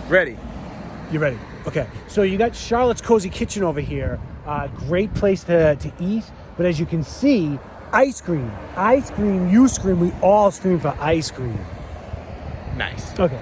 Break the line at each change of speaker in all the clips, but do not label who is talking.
Ready.
You ready? Okay. So you got Charlotte's Cozy Kitchen over here. Great place to eat. But as you can see, ice cream. I scream, you scream, we all scream for ice cream.
Nice.
Okay.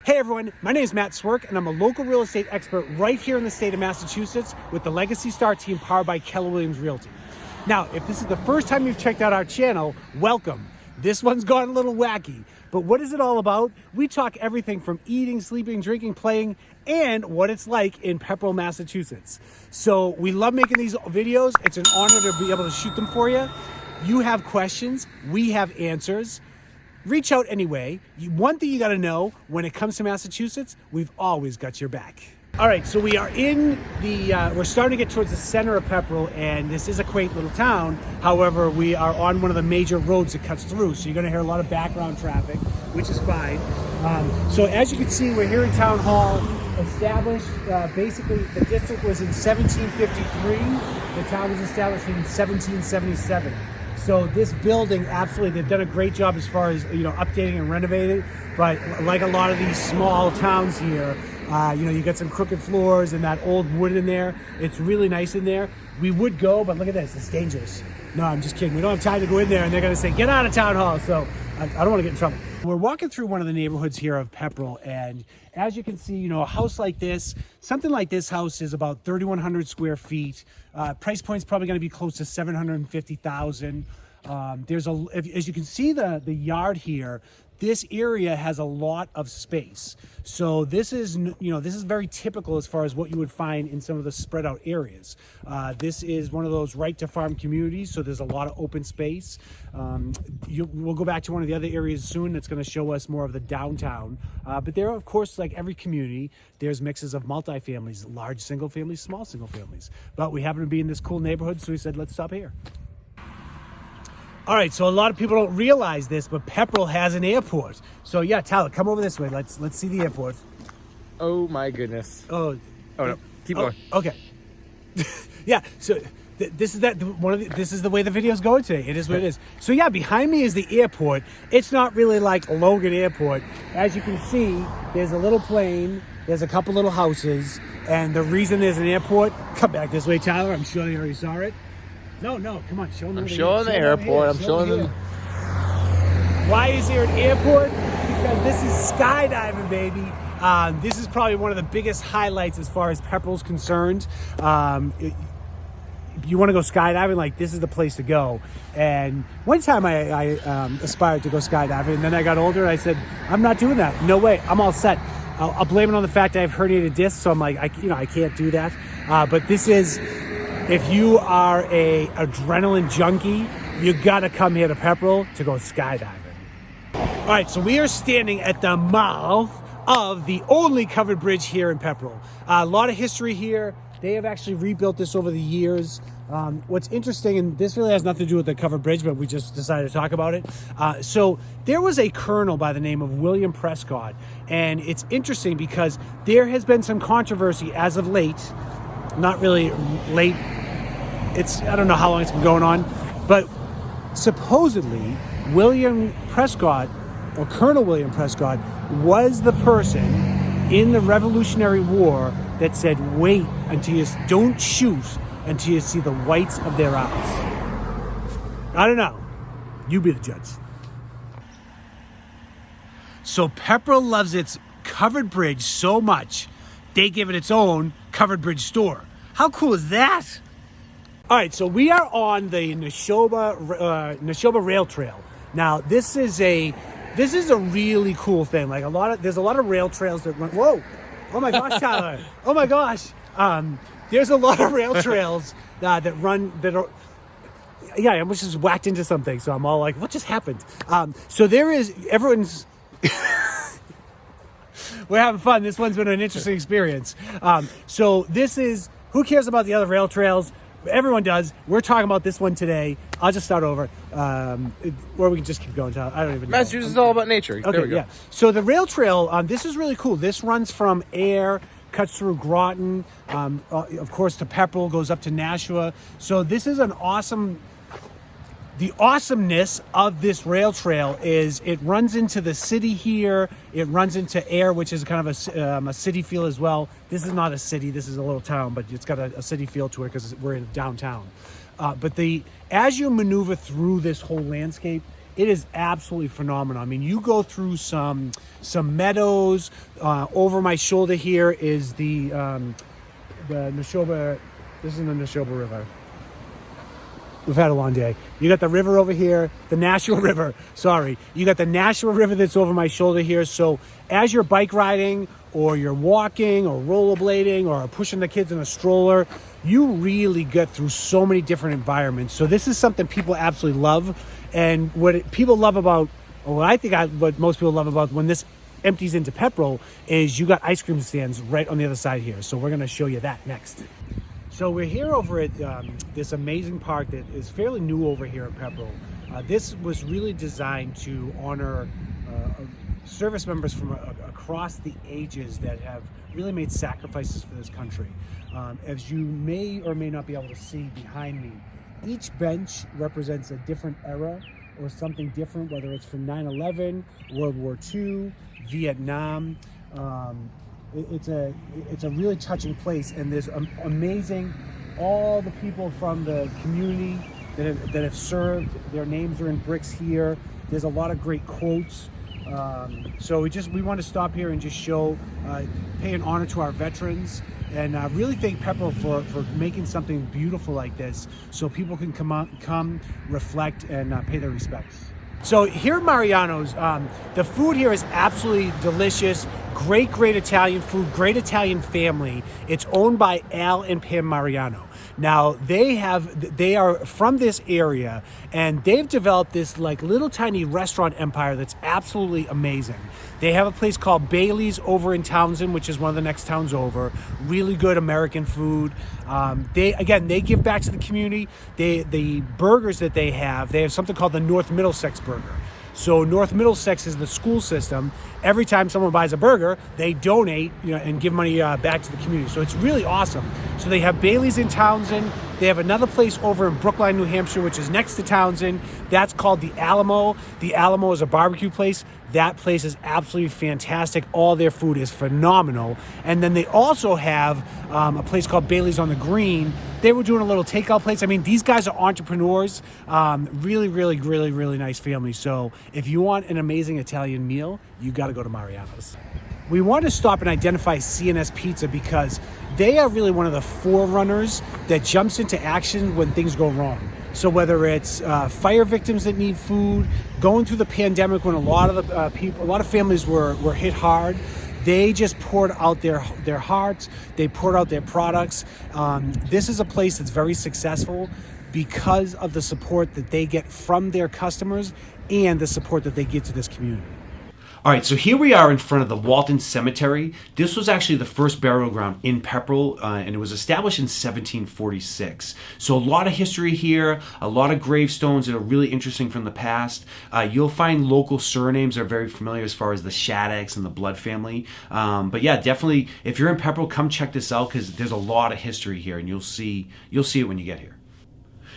Hey everyone, my name is Matt Swerk and I'm a local real estate expert right here in the state of Massachusetts with the Legacy Star team powered by Keller Williams Realty. Now, if this is the first time you've checked out our channel, welcome. This one's gone a little wacky, but what is it all about? We talk everything from eating, sleeping, drinking, playing, and what it's like in Pepperell, Massachusetts. So we love making these videos. It's an honor to be able to shoot them for you. You have questions, we have answers. Reach out anyway. One thing you got to know when it comes to Massachusetts, we've always got your back. All right, so we are in the, we're starting to get towards the center of Pepperell, and this is a quaint little town. However, we are on one of the major roads that cuts through, so you're going to hear a lot of background traffic, which is fine. So as you can see, we're here in Town Hall, established, basically the district was in 1753. The town was established in 1777. So this building, absolutely, they've done a great job as far as, updating and renovating. But like a lot of these small towns here, you got some crooked floors and that old wood in there. It's really nice in there. We would go, but look at this, it's dangerous. No, I'm just kidding. We don't have time to go in there and they're gonna say, get out of Town Hall. So I don't wanna get in trouble. We're walking through one of the neighborhoods here of Pepperell, and as you can see, a house like this, something like this house is about 3,100 square feet. Price point's probably gonna be close to 750,000. As you can see the yard here, this area has a lot of space. So this is, this is very typical as far as what you would find in some of the spread out areas. This is one of those right to farm communities, so there's a lot of open space. We'll go back to one of the other areas soon that's going to show us more of the downtown. But there are, of course, like every community, there's mixes of multi-families, large single families, small single families. But we happen to be in this cool neighborhood, so we said, let's stop here. All right, so a lot of people don't realize this, but Pepperell has an airport. So yeah, Tyler, come over this way. Let's see the airport.
Oh my goodness.
Oh
no, keep going.
Okay. Yeah. So this is this is the way the video's going today. It is what it is. So yeah, behind me is the airport. It's not really like Logan Airport. As you can see, there's a little plane. There's a couple little houses, and the reason there's an airport. Come back this way, Tyler. I'm sure you already saw it. No, come on, show them.
I'm showing the airport. I'm showing them.
Why is there an airport? Because this is skydiving, baby. This is probably one of the biggest highlights as far as Pepperell's concerned. If you want to go skydiving, like this is the place to go. And one time I aspired to go skydiving, and then I got older and I said, I'm not doing that. No way. I'm all set. I'll blame it on the fact I have herniated discs, so I'm like, I can't do that. But this is. If you are a adrenaline junkie, you gotta come here to Pepperell to go skydiving. All right, so we are standing at the mouth of the only covered bridge here in Pepperell. A lot of history here. They have actually rebuilt this over the years. What's interesting, and this really has nothing to do with the covered bridge, but we just decided to talk about it. So there was a colonel by the name of William Prescott, and it's interesting because there has been some controversy as of late. Not really late. I don't know how long it's been going on, but supposedly William Prescott, or Colonel William Prescott, was the person in the Revolutionary War that said, wait until you don't shoot until you see the whites of their eyes. I don't know. You be the judge. So Pepperell loves its covered bridge so much, they give it its own covered bridge store. How cool is that? All right, so we are on the Neshoba Rail Trail. Now, this is a really cool thing. Like there's a lot of rail trails that run. Whoa! Oh my gosh, Tyler! Oh my gosh! There's a lot of rail trails that are. Yeah, I almost just whacked into something, so I'm all like, what just happened? So everyone's. We're having fun. This one's been an interesting experience. So this is, who cares about the other rail trails? everyone does. We're talking about this one today. I'll just start over, or we can just keep going. I don't even know.
Massachusetts is all about nature.
Okay,
There we go.
yeah. So the rail trail, this is really cool. This runs from Air, cuts through Groton, of course to Pepperell, goes up to Neshoba. So this is an awesome. The awesomeness of this rail trail is it runs into the city here. It runs into Air, which is kind of a city feel as well. This is not a city. This is a little town, but it's got a city feel to it because we're in downtown. But as you maneuver through this whole landscape, it is absolutely phenomenal. I mean, you go through some meadows. Over my shoulder here is the Neshoba. This is the Neshoba River. We've had a long day. You got the river over here, the Nashua River. Sorry. You got the Nashua River that's over my shoulder here. So as you're bike riding or you're walking or rollerblading or pushing the kids in a stroller, you really get through so many different environments. So this is something people absolutely love. And what most people love about when this empties into Pepperell is you got ice cream stands right on the other side here. So we're going to show you that next. So we're here over at this amazing park that is fairly new over here in Pepperell. This was really designed to honor service members from across the ages that have really made sacrifices for this country. As you may or may not be able to see behind me, each bench represents a different era or something different, whether it's from 9/11, World War II, Vietnam. It's a really touching place, and there's amazing, all the people from the community that have served, their names are in bricks here. There's a lot of great quotes. So we want to stop here and just pay an honor to our veterans, and really thank Pepperell for making something beautiful like this, so people can come, reflect, and pay their respects. So here at Mariano's, the food here is absolutely delicious. Great Italian food, great Italian family. It's owned by Al and Pam Mariano. Now they are from this area, and they've developed this like little tiny restaurant empire that's absolutely amazing. They have a place called Bailey's over in Townsend, which is one of the next towns over. Really good American food. They give back to the community. The burgers that they have something called the North Middlesex burger. So North Middlesex is the school system. Every time someone buys a burger, they donate, and give money back to the community. So it's really awesome. So they have Bailey's in Townsend. They have another place over in Brookline, New Hampshire, which is next to Townsend. That's called the Alamo. The Alamo is a barbecue place. That place is absolutely fantastic. All their food is phenomenal. And then they also have a place called Bailey's on the Green. They were doing a little takeout place. I mean, these guys are entrepreneurs. Really nice family. So if you want an amazing Italian meal, you got to go to Mariano's. We want to stop and identify CNS Pizza because they are really one of the forerunners that jumps into action when things go wrong. So whether it's fire victims that need food, going through the pandemic when a lot of families were hit hard, they just poured out their hearts. They poured out their products. This is a place that's very successful because of the support that they get from their customers and the support that they give to this community.
All right, so here we are in front of the Walton Cemetery. This was actually the first burial ground in Pepperell, and it was established in 1746. So a lot of history here, a lot of gravestones that are really interesting from the past. You'll find local surnames that are very familiar as far as the Shaddocks and the Blood family. But yeah, definitely, if you're in Pepperell, come check this out because there's a lot of history here, and you'll see it when you get here.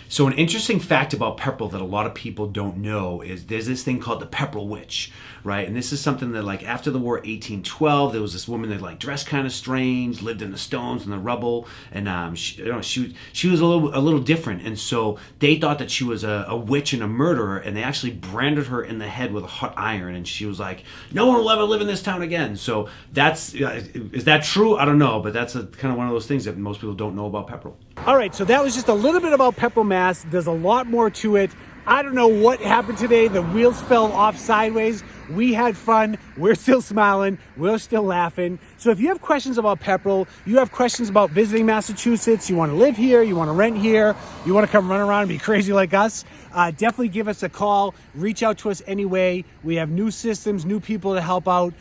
So an interesting fact about Pepperell that a lot of people don't know is there's this thing called the Pepperell Witch, right? And this is something that like after the war, 1812, there was this woman that like dressed kind of strange, lived in the stones and the rubble, and she was a little different, and so they thought that she was a witch and a murderer, and they actually branded her in the head with a hot iron, and she was like, no one will ever live in this town again. So that's is that true? I don't know, but that's kind of one of those things that most people don't know about Pepperell.
All right, so that was just a little bit about Pepperell, Mass. There's a lot more to it. I don't know what happened today. The wheels fell off sideways. We had fun. We're still smiling. We're still laughing. So if you have questions about Pepperell, you have questions about visiting Massachusetts, you want to live here, you want to rent here, you want to come run around and be crazy like us, definitely give us a call. Reach out to us anyway. We have new systems, new people to help out.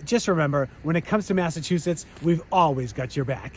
Just remember, when it comes to Massachusetts, we've always got your back.